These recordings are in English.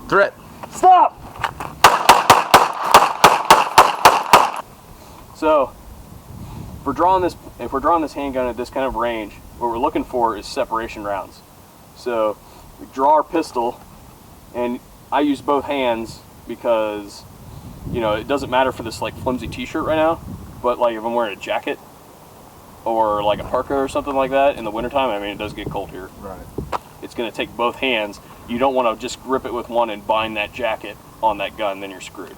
Threat. Stop! So, if we're drawing this handgun at this kind of range, what we're looking for is separation rounds. So, we draw our pistol, and I use both hands because, you know, it doesn't matter for this like flimsy t-shirt right now, but like if I'm wearing a jacket or like a parka or something like that in the wintertime, I mean, it does get cold here. Right. It's going to take both hands. You don't want to just grip it with one and bind that jacket on that gun, then you're screwed.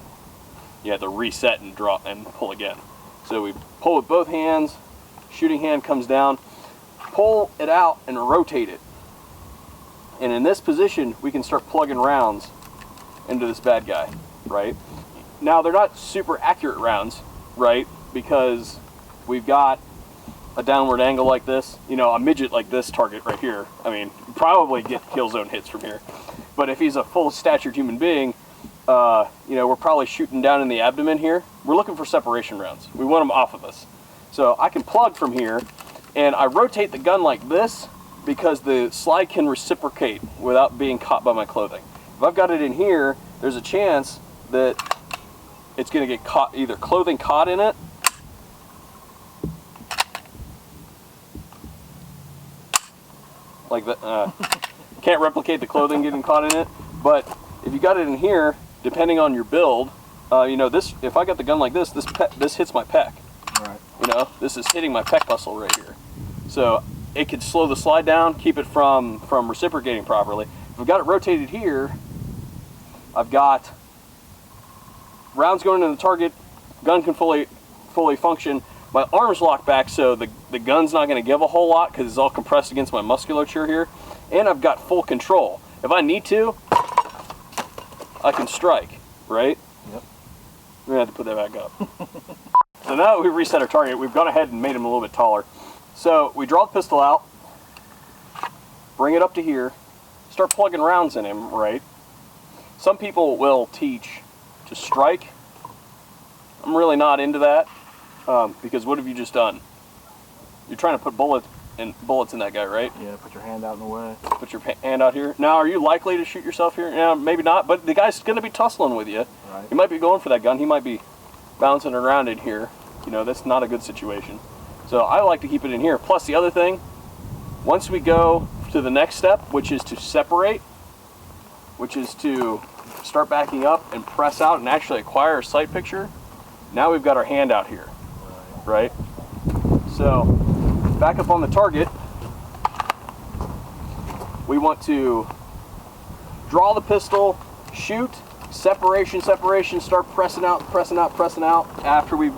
You have to reset and draw and pull again. So we pull with both hands, shooting hand comes down, pull it out and rotate it. And in this position, we can start plugging rounds into this bad guy, right? Now, they're not super accurate rounds, right? Because we've got a downward angle like this, you know, a midget like this target right here. I mean, probably get kill zone hits from here. But if he's a full-statured human being, you know, we're probably shooting down in the abdomen here. We're looking for separation rounds. We want them off of us. So I can plug from here, and I rotate the gun like this because the slide can reciprocate without being caught by my clothing. If I've got it in here, there's a chance that it's going to get caught, either clothing caught in it, like that. Can't replicate the clothing getting caught in it, but if you got it in here, depending on your build, you know, this, if I got the gun like this, this hits my pec. Right. You know, this is hitting my pec muscle right here. So it could slow the slide down, keep it from reciprocating properly. If I've got it rotated here, I've got rounds going into the target, gun can fully function. My arm's locked back, so the gun's not going to give a whole lot because it's all compressed against my musculature here. And I've got full control. If I need to, I can strike, right? Yep. We're going to have to put that back up. So now that we've reset our target, we've gone ahead and made him a little bit taller. So we draw the pistol out, bring it up to here, start plugging rounds in him, right? Some people will teach to strike. I'm really not into that. Because what have you just done? You're trying to put bullets in that guy, right? Yeah, put your hand out in the way. Put your hand out here. Now, are you likely to shoot yourself here? Yeah, maybe not, but the guy's going to be tussling with you. Right. He might be going for that gun. He might be bouncing around in here. You know, that's not a good situation. So I like to keep it in here. Plus, the other thing, once we go to the next step, which is to separate, which is to start backing up and press out and actually acquire a sight picture, now we've got our hand out here. Right? So, back up on the target, we want to draw the pistol, shoot, separation, start pressing out after we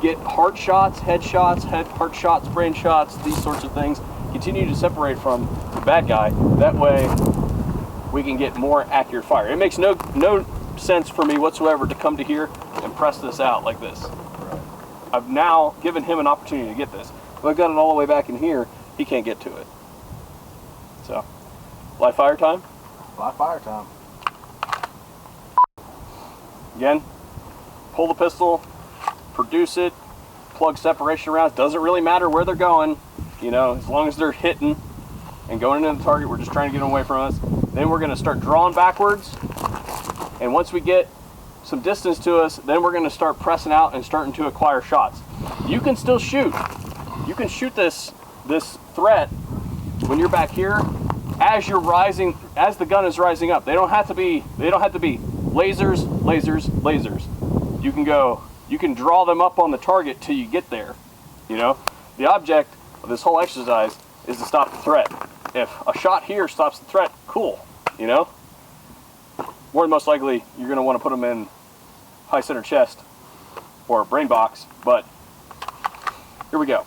get heart shots, head shots, heart shots, brain shots, these sorts of things. Continue to separate from the bad guy. That way, we can get more accurate fire. It makes no sense for me whatsoever to come to here and press this out like this. I've now given him an opportunity to get this. If I've got it all the way back in here, he can't get to it. So, live fire time? Live fire time. Again, pull the pistol, produce it, plug separation rounds. Doesn't really matter where they're going, you know, as long as they're hitting and going into the target, we're just trying to get them away from us. Then we're going to start drawing backwards, and once we get some distance to us, then we're going to start pressing out and starting to acquire shots. You can still shoot. You can shoot this threat when you're back here as you're rising, as the gun is rising up. They don't have to be lasers. You can draw them up on the target till you get there. You know, the object of this whole exercise is to stop the threat. If a shot here stops the threat, cool, you know? More than most likely, you're going to want to put them in high center chest or brain box, but here we go.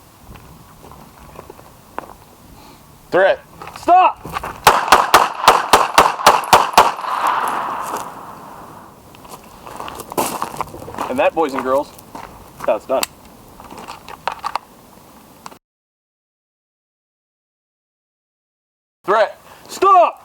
Threat. Stop! And that, boys and girls, that's how it's done. Threat. Stop!